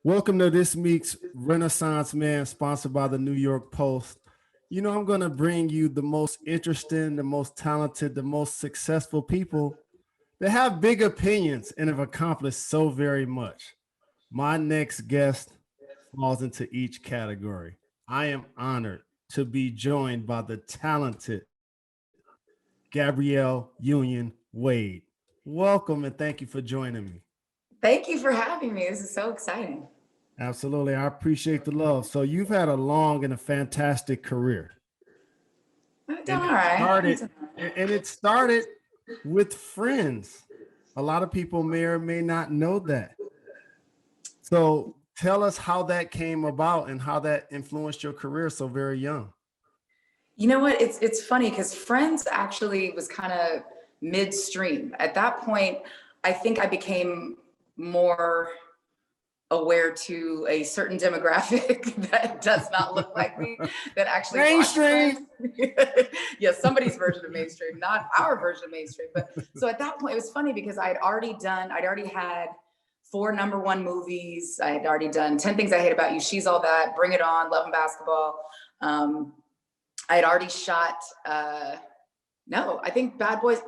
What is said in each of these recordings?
Welcome to this week's Renaissance Man, sponsored by the New York Post. You know, I'm going to bring you the most interesting, the most talented, the most successful people that have big opinions and have accomplished so very much. My next guest falls into each category. I am honored to be joined by the talented Gabrielle Union Wade. Welcome and thank you for joining me. Thank you for having me. This is so exciting. Absolutely. I appreciate the love. So you've had a long and a fantastic career. I've done And all it right. started and it started with Friends. A lot of people may or may not know that. So tell us how that came about and how that influenced your career so very young. You know what? It's funny because Friends actually was kind of midstream. At that point, I think I became more aware to a certain demographic that does not look like me, that actually watch Friends. Mainstream. Yeah, somebody's version of mainstream, not our version of mainstream. But so at that point, it was funny because I'd already had 4 #1 movies. I had already done 10 Things I Hate About You, She's All That, Bring It On, Love and Basketball. I had already shot, no, I think Bad Boys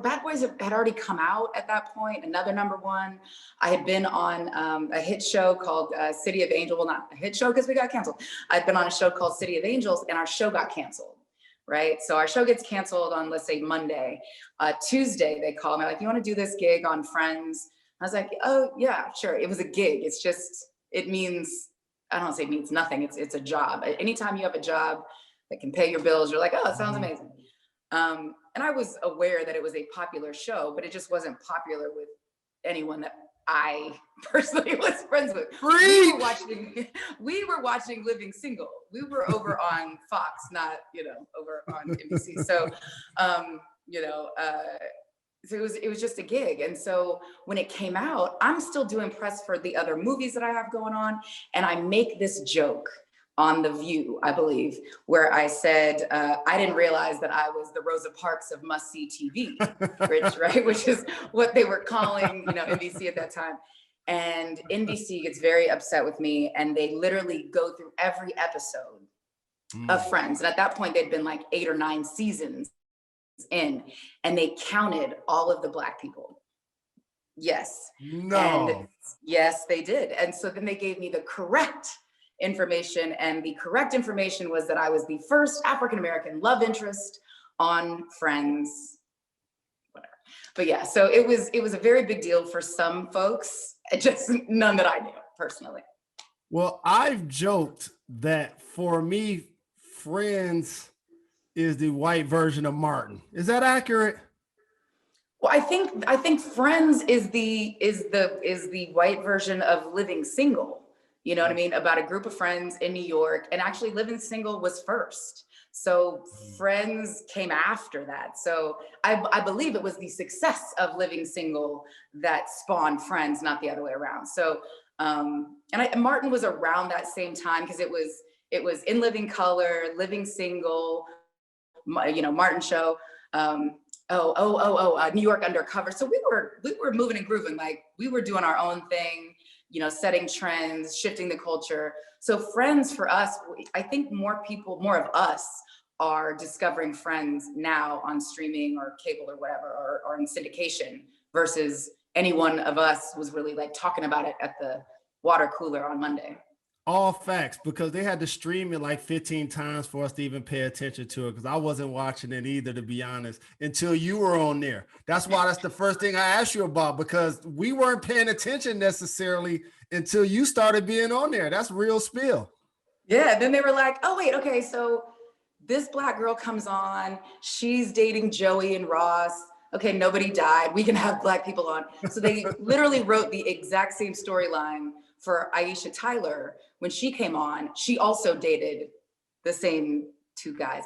had already come out at that point, another #1. I had been on a hit show called City of Angels. Well, not a hit show because we got canceled. I'd been on a show called City of Angels and our show got canceled, right? So our show gets canceled on, let's say, Monday. Tuesday, they call me like, you want to do this gig on Friends? I was like, oh yeah, sure. It was a gig. It's just, it means, I don't say it means nothing. It's a job. Anytime you have a job that can pay your bills, you're like, oh, it sounds amazing. And I was aware that it was a popular show, but it just wasn't popular with anyone that I personally was friends with. We were watching Living Single. We were over on Fox, not, over on NBC. So, so it was just a gig. And so when it came out, I'm still doing press for the other movies that I have going on. And I make this joke on The View, I believe, where I said, I didn't realize that I was the Rosa Parks of must-see TV, right? Which is what they were calling, NBC at that time. And NBC gets very upset with me, and they literally go through every episode of Friends. And at that point, they'd been like 8 or 9 seasons in, and they counted all of the Black people. Yes. No. And yes, they did. And so then they gave me the correct information, and the correct information was that I was the first African-American love interest on Friends, whatever. But yeah, so it was a very big deal for some folks, just none that I knew personally. Well, I've joked that for me, Friends is the white version of Martin. Is that accurate? Well, I think Friends is the white version of Living Single. You know what I mean? About a group of friends in New York. And actually Living Single was first. So Friends came after that. So I believe it was the success of Living Single that spawned Friends, not the other way around. So, Martin was around that same time because it was In Living Color, Living Single, Martin Show, New York Undercover. So we were moving and grooving, like we were doing our own thing, setting trends, shifting the culture. So Friends for us, I think more of us are discovering Friends now on streaming or cable or whatever, or in syndication, versus any one of us was really like talking about it at the water cooler on Monday. All facts, because they had to stream it like 15 times for us to even pay attention to it, because I wasn't watching it either, to be honest, until you were on there. That's why that's the first thing I asked you about, because we weren't paying attention necessarily until you started being on there. That's real spill. Yeah, then they were like, oh, wait, okay, so this Black girl comes on, she's dating Joey and Ross. Okay, nobody died. We can have Black people on. So they literally wrote the exact same storyline for Aisha Tyler. When she came on, she also dated the same 2 guys.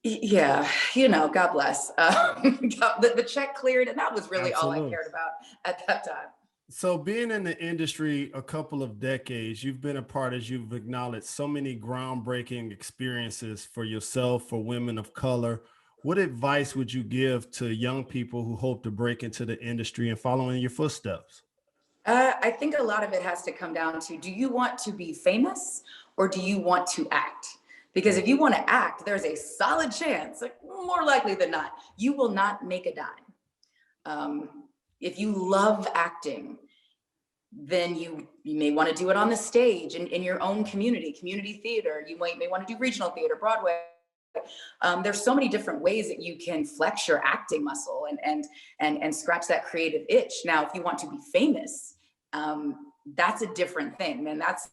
Yeah, God bless. The check cleared, and that was really Absolutely. All I cared about at that time. So being in the industry a couple of decades, you've been a part, as you've acknowledged, so many groundbreaking experiences for yourself, for women of color. What advice would you give to young people who hope to break into the industry and follow in your footsteps? I think a lot of it has to come down to, do you want to be famous or do you want to act? Because if you want to act, there's a solid chance, like more likely than not, you will not make a dime. If you love acting, then you may want to do it on the stage in your own community theater. You may want to do regional theater, Broadway. There's so many different ways that you can flex your acting muscle and scratch that creative itch. Now, if you want to be famous, that's a different thing. And that's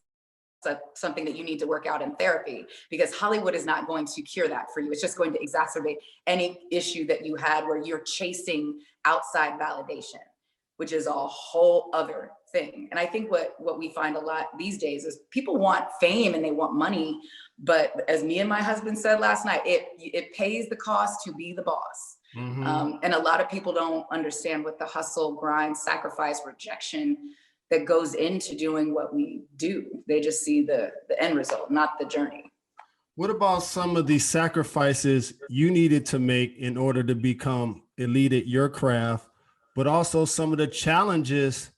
something that you need to work out in therapy, because Hollywood is not going to cure that for you. It's just going to exacerbate any issue that you had where you're chasing outside validation, which is a whole other thing. And I think what we find a lot these days is people want fame and they want money, but as me and my husband said last night, it pays the cost to be the boss. Mm-hmm. And a lot of people don't understand what the hustle, grind, sacrifice, rejection that goes into doing what we do. They just see the end result, not the journey. What about some of the sacrifices you needed to make in order to become elite at your craft, but also some of the challenges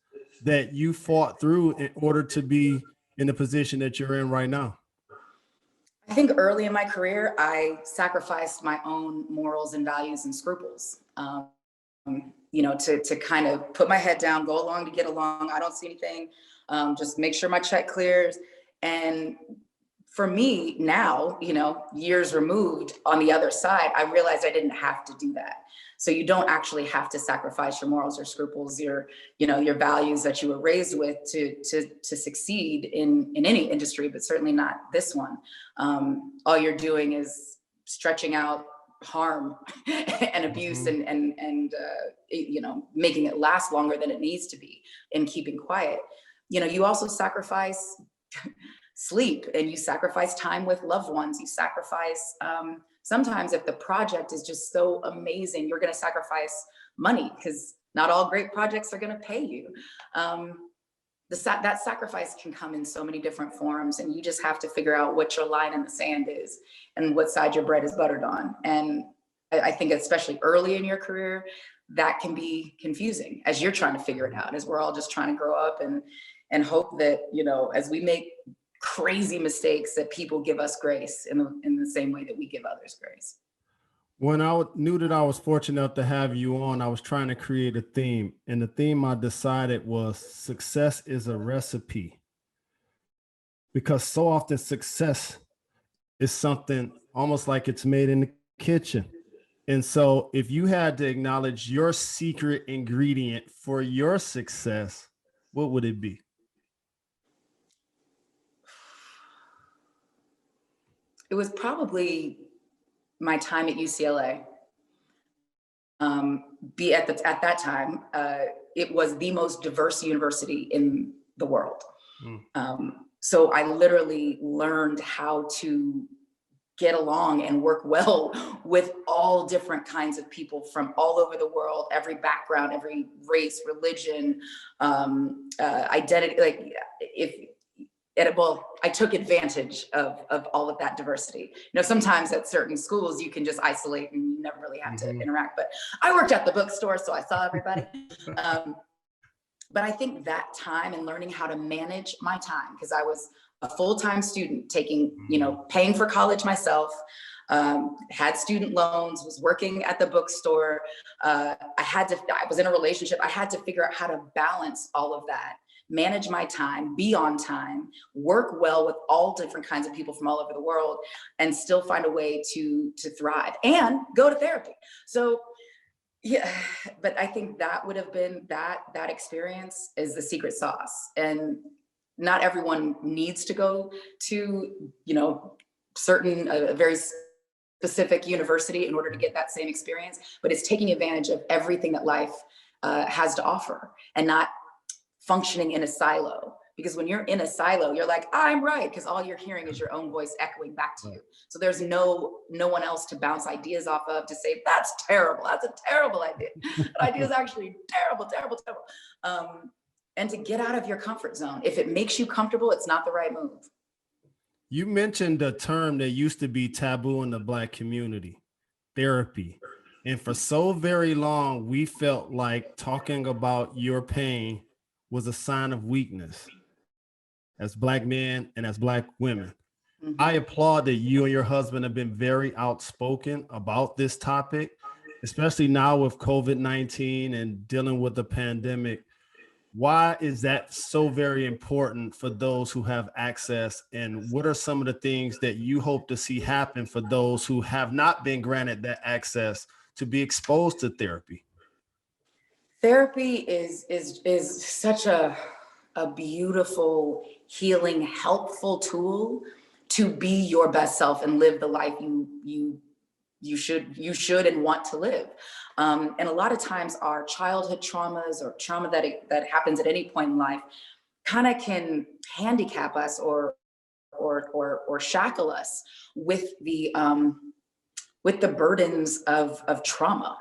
that you fought through in order to be in the position that you're in right now? I think early in my career, I sacrificed my own morals and values and scruples, to kind of put my head down, go along to get along. I don't see anything, just make sure my check clears. And for me now, years removed on the other side, I realized I didn't have to do that. So you don't actually have to sacrifice your morals or scruples, your values that you were raised with to succeed in any industry, but certainly not this one. All you're doing is stretching out harm and abuse, mm-hmm. and making it last longer than it needs to be, and keeping quiet. You also sacrifice sleep, and you sacrifice time with loved ones. You sacrifice, sometimes if the project is just so amazing, you're going to sacrifice money, because not all great projects are going to pay you. That sacrifice can come in so many different forms, and you just have to figure out what your line in the sand is and what side your bread is buttered on. And I think especially early in your career, that can be confusing as you're trying to figure it out, as we're all just trying to grow up and hope that, as we make crazy mistakes, that people give us grace in the same way that we give others grace. When I knew that I was fortunate enough to have you on, I was trying to create a theme, and the theme I decided was success is a recipe, because so often success is something almost like it's made in the kitchen. And so if you had to acknowledge your secret ingredient for your success, what would it be? It was probably my time at UCLA. At that time, it was the most diverse university in the world. So I literally learned how to get along and work well with all different kinds of people from all over the world, every background, every race, religion, identity. I took advantage of all of that diversity. Sometimes at certain schools you can just isolate and you never really have to interact, but I worked at the bookstore, so I saw everybody. But I think that time and learning how to manage my time, because I was a full-time student taking, paying for college myself, had student loans, was working at the bookstore. I was in a relationship. I had to figure out how to balance all of that, manage my time, be on time, work well with all different kinds of people from all over the world, and still find a way to thrive and go to therapy. So yeah, but I think that would have been that experience is the secret sauce. And not everyone needs to go to, certain, a very specific university in order to get that same experience, but it's taking advantage of everything that life has to offer and not functioning in a silo. Because when you're in a silo, you're like, I'm right, because all you're hearing is your own voice echoing back to you. So there's no one else to bounce ideas off of to say, that's terrible. That's a terrible idea. That idea is actually terrible, terrible, terrible. And to get out of your comfort zone. If it makes you comfortable, it's not the right move. You mentioned a term that used to be taboo in the Black community, therapy. And for so very long, we felt like talking about your pain was a sign of weakness as Black men and as Black women. I Mhm. applaud that you and your husband have been very outspoken about this topic, especially now with COVID-19 and dealing with the pandemic. Why is that so very important for those who have access? And what are some of the things that you hope to see happen for those who have not been granted that access to be exposed to therapy? Therapy is such a beautiful, healing, helpful tool to be your best self and live the life you should and want to live. And a lot of times our childhood traumas or trauma that happens at any point in life kind of can handicap us or shackle us with the burdens of trauma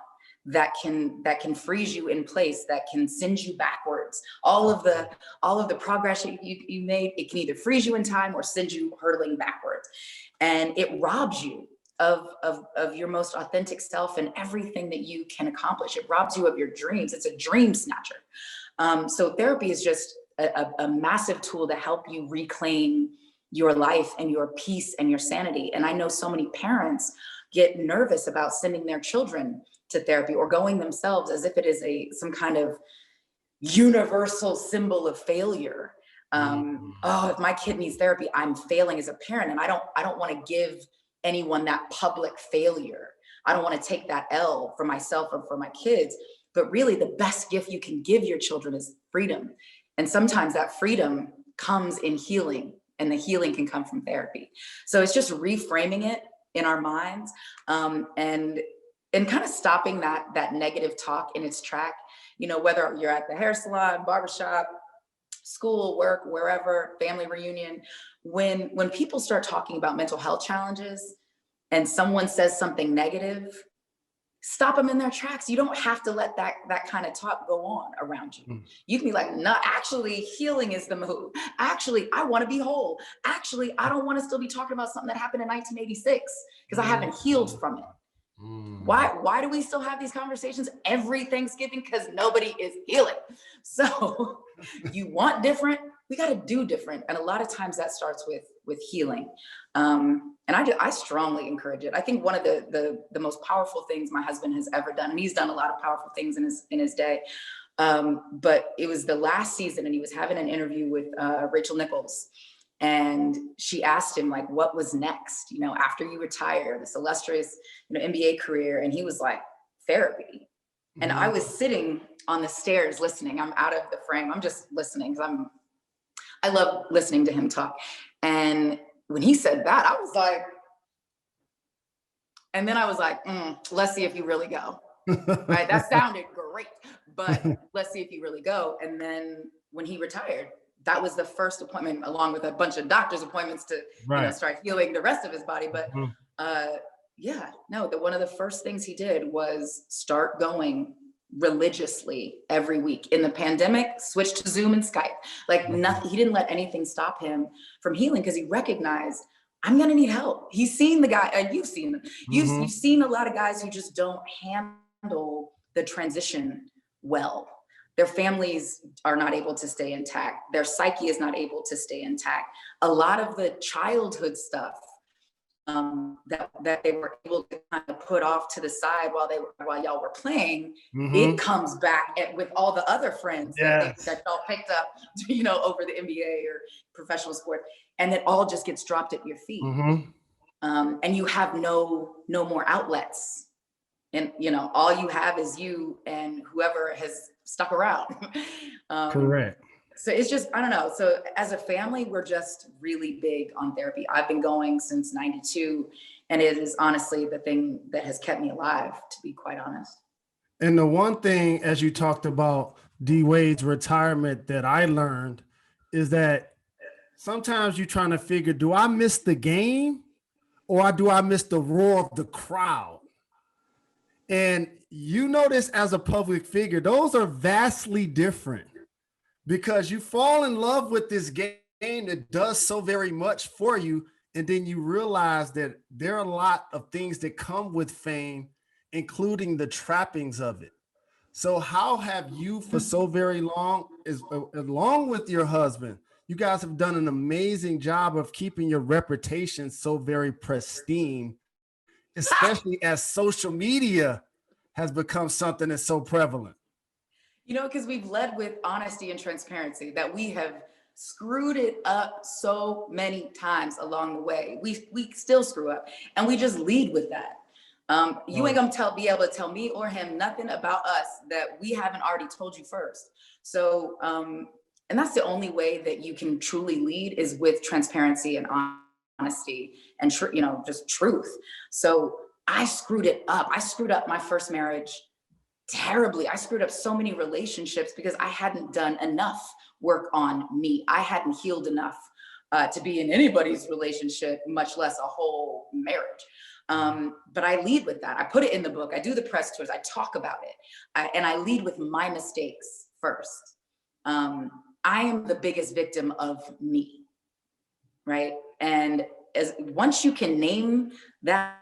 that can freeze you in place, that can send you backwards. All of the progress you made, it can either freeze you in time or send you hurtling backwards. And it robs you of your most authentic self and everything that you can accomplish. It robs you of your dreams. It's a dream snatcher. So therapy is just a massive tool to help you reclaim your life and your peace and your sanity. And I know so many parents get nervous about sending their children to therapy or going themselves, as if it is some kind of universal symbol of failure. Oh, if my kid needs therapy, I'm failing as a parent, and I don't want to give anyone that public failure. I don't want to take that L for myself or for my kids. But really, the best gift you can give your children is freedom. And sometimes that freedom comes in healing, and the healing can come from therapy. So it's just reframing it in our minds, and kind of stopping that negative talk in its track. Whether you're at the hair salon, barbershop, school, work, wherever, family reunion, when people start talking about mental health challenges and someone says something negative, stop them in their tracks. You don't have to let that kind of talk go on around you. You can be like, no, actually, healing is the move. Actually, I want to be whole. Actually, I don't want to still be talking about something that happened in 1986 because I haven't healed from it. Why do we still have these conversations every Thanksgiving? Because nobody is healing. So you want different, we got to do different. And a lot of times that starts with healing. And I strongly encourage it. I think one of the most powerful things my husband has ever done, and he's done a lot of powerful things in his day, but it was the last season, and he was having an interview with Rachel Nichols. And she asked him, like, what was next, after you retire, this illustrious, NBA career. And he was like, therapy. And I was sitting on the stairs listening. I'm out of the frame. I'm just listening because I love listening to him talk. And when he said that, I was like, and then I was like, let's see if you really go. Right? That sounded great, but let's see if you really go. And then when he retired, that was the first appointment, along with a bunch of doctor's appointments to start healing the rest of his body. But one of the first things he did was start going religiously every week. In the pandemic, switched to Zoom and Skype. Like nothing, he didn't let anything stop him from healing, because he recognized, I'm gonna need help. He's seen the guy, you've seen them. You've seen a lot of guys who just don't handle the transition well. Their families are not able to stay intact. Their psyche is not able to stay intact. A lot of the childhood stuff that they were able to kind of put off to the side while y'all were playing, it comes back with all the other friends that y'all picked up, over the NBA or professional sport, and it all just gets dropped at your feet. And you have no more outlets, and all you have is you and whoever has stuck around. Correct. So it's just, I don't know. So as a family, we're just really big on therapy. I've been going since 92, and it is honestly the thing that has kept me alive, to be quite honest. And the one thing, as you talked about D Wade's retirement, that I learned is that sometimes you're trying to figure, do I miss the game or do I miss the roar of the crowd? And this as a public figure, those are vastly different, because you fall in love with this game that does so very much for you. And then you realize that there are a lot of things that come with fame, including the trappings of it. So how have you for so very long is along with your husband, you guys have done an amazing job of keeping your reputation so very pristine, especially as social media has become something that's so prevalent. Because we've led with honesty and transparency, that we have screwed it up so many times along the way. We still screw up, and we just lead with that. You ain't gonna be able to tell me or him nothing about us that we haven't already told you first. So, and that's the only way that you can truly lead, is with transparency and honesty and just truth. So I screwed it up. I screwed up my first marriage terribly. I screwed up so many relationships because I hadn't done enough work on me. I hadn't healed enough to be in anybody's relationship, much less a whole marriage. But I lead with that. I put it in the book. I do the press tours. I talk about it. And I lead with my mistakes first. I am the biggest victim of me, right? And once you can name that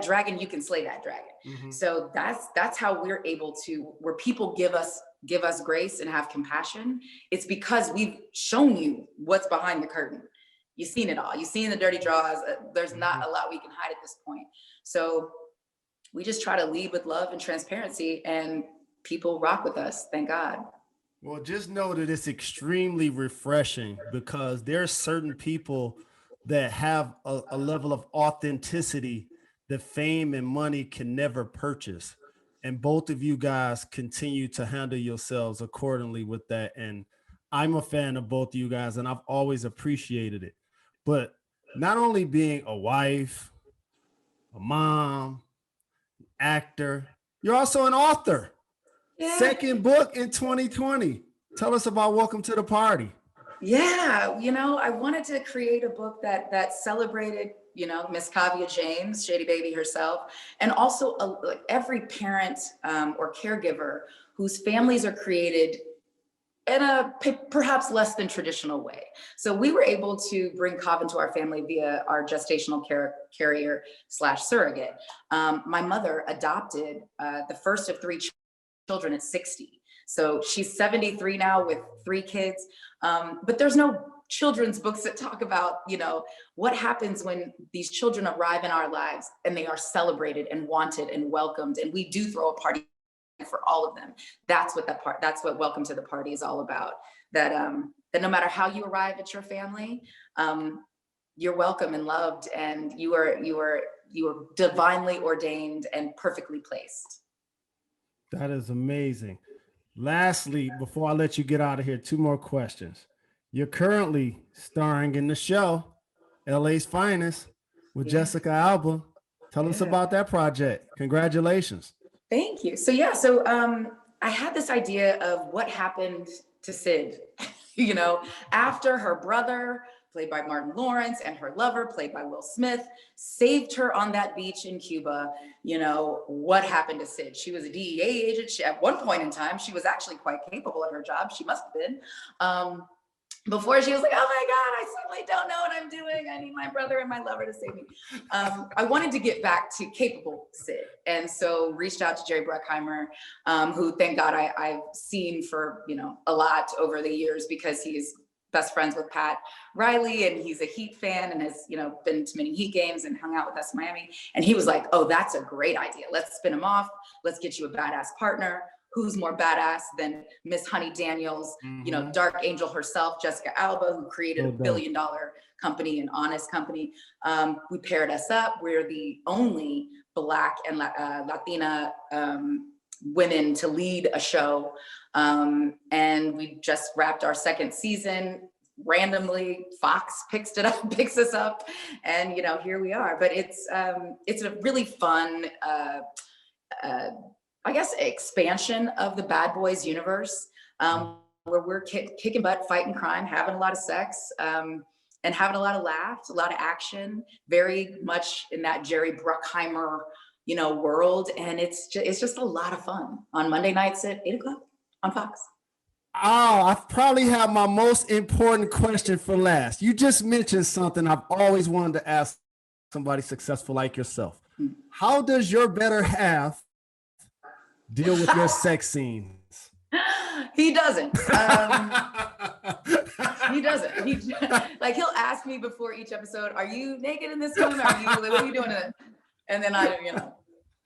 dragon, you can slay that dragon. Mm-hmm. So that's how we're able to, where people give us grace and have compassion. It's because we've shown you what's behind the curtain. You've seen it all. You've seen the dirty draws. There's not a lot we can hide at this point. So we just try to lead with love and transparency, and people rock with us. Thank God. Well, just know that it's extremely refreshing, because there are certain people that have a level of authenticity that fame and money can never purchase. And both of you guys continue to handle yourselves accordingly with that. And I'm a fan of both of you guys, and I've always appreciated it. But not only being a wife, a mom, actor, you're also an author. Yeah. Second book in 2020. Tell us about Welcome to the Party. Yeah, I wanted to create a book that celebrated, Miss Kavia James, Shady Baby herself, and also like every parent or caregiver whose families are created in a perhaps less than traditional way. So we were able to bring Kav into our family via our gestational carrier / surrogate. My mother adopted the first of 3 children at 60. So she's 73 now with 3 kids. But there's no children's books that talk about, what happens when these children arrive in our lives and they are celebrated and wanted and welcomed. And we do throw a party for all of them. That's what Welcome to the Party is all about. That no matter how you arrive at your family, you're welcome and loved, and you are divinely ordained and perfectly placed. That is amazing. Lastly, before I let you get out of here, 2 more questions. You're currently starring in the show LA's Finest with Jessica Alba. Tell us about that project. Congratulations. Thank you. So I had this idea of what happened to Sid, after her brother, played by Martin Lawrence, and her lover, played by Will Smith, saved her on that beach in Cuba. What happened to Sid? She was a DEA agent. At one point in time, she was actually quite capable at her job. She must have been. Before she was like, oh my God, I suddenly don't know what I'm doing. I need my brother and my lover to save me. I wanted to get back to capable Sid. And so reached out to Jerry Bruckheimer, who, thank God, I've seen for, a lot over the years, because he's best friends with Pat Riley, and he's a Heat fan and has, been to many Heat games and hung out with us in Miami. And he was like, oh, that's a great idea. Let's spin him off. Let's get you a badass partner. Who's more badass than Miss Honey Daniels, Dark Angel herself, Jessica Alba, who created a $1 billion company, an honest company. We paired us up. We're the only Black and Latina women to lead a show. And we just wrapped our 2nd season. Randomly, Fox picks us up, and here we are. But it's a really fun I guess expansion of the Bad Boys universe, where we're kicking butt, fighting crime, having a lot of sex, and having a lot of laughs, a lot of action, very much in that Jerry Bruckheimer, world. And it's just a lot of fun on Monday nights at 8:00 on Fox. Oh, I probably have my most important question for last. You just mentioned something I've always wanted to ask somebody successful like yourself. How does your better half deal with your sex scenes? He doesn't. He doesn't. Like he'll ask me before each episode, "Are you naked in this one? Are you? What are you doing?" And then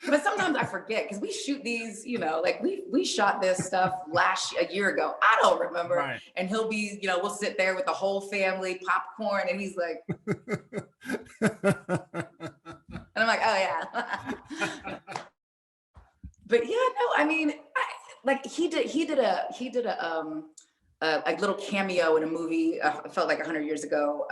But sometimes I forget because we shoot these. Like we shot this stuff a year ago. I don't remember. Right. And he'll be, we'll sit there with the whole family, popcorn, and he's like, and I'm like, oh yeah. But yeah, no, I mean, he did a little cameo in a movie. It felt like 100 years ago.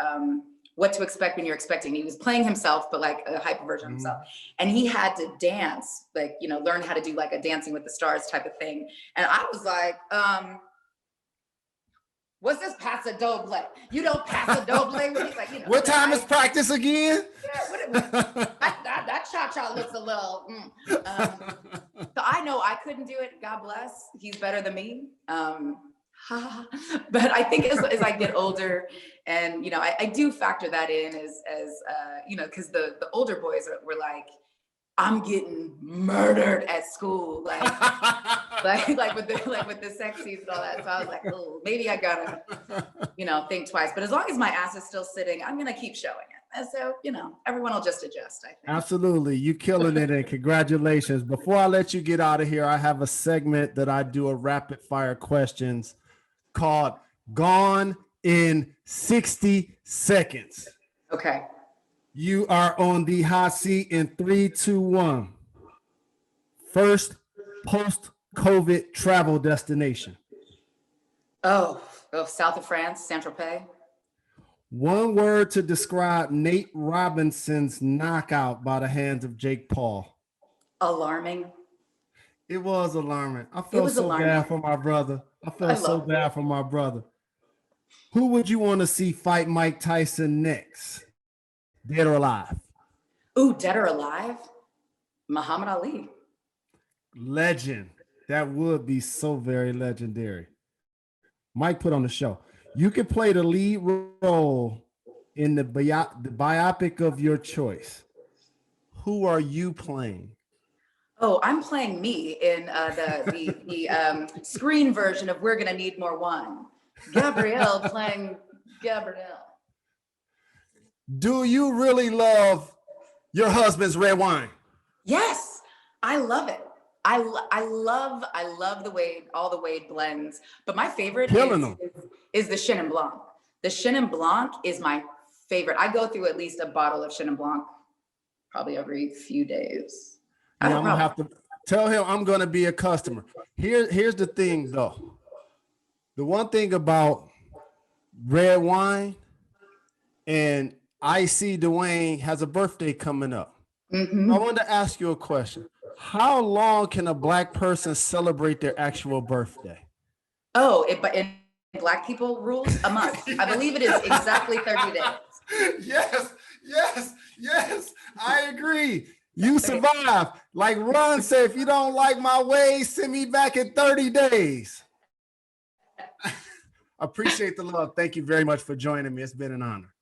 What to Expect When You're Expecting. He was playing himself, but like a hyper version of himself. And he had to dance, learn how to do like a Dancing with the Stars type of thing. And I was like, what's this paso doble? You don't paso doble? He's like, what time is practice again? Yeah, that cha-cha looks a little. So I know I couldn't do it. God bless. He's better than me. But I think as I get older, and I do factor that in as because the older boys were like, I'm getting murdered at school, like with the sex scenes and all that. So I was like, oh, maybe I gotta think twice. But as long as my ass is still sitting, I'm gonna keep showing it. And so everyone will just adjust, I think. Absolutely, you killing it, and congratulations. Before I let you get out of here, I have a segment that I do, a rapid fire questions called Gone in 60 Seconds. Okay. You are on the hot seat in 3, 2, 1. First post-COVID travel destination. Oh, south of France, Saint-Tropez. One word to describe Nate Robinson's knockout by the hands of Jake Paul. Alarming. It was alarming. I felt so bad for my brother. I felt so bad for my brother. Who would you want to see fight Mike Tyson next? Dead or alive? Ooh, dead or alive? Muhammad Ali. Legend. That would be so very legendary. Mike put on the show. You could play the lead role in the biopic of your choice. Who are you playing? Oh, I'm playing me in the screen version of We're Gonna Need More Wine. Gabrielle playing Gabrielle. Do you really love your husband's red wine? Yes, I love it. I love the way all the Wade blends, but my favorite is the Chenin Blanc. The Chenin Blanc is my favorite. I go through at least a bottle of Chenin Blanc probably every few days. Yeah, I'm gonna have to tell him I'm gonna be a customer. Here's the thing though. The one thing about red wine, and I see Dwayne has a birthday coming up. Mm-hmm. I wanted to ask you a question. How long can a Black person celebrate their actual birthday? Oh, but in Black people rules, a month. I believe it is exactly 30 days. Yes. I agree. You survive. Like Ron said, if you don't like my ways, send me back in 30 days. Appreciate the love. Thank you very much for joining me. It's been an honor.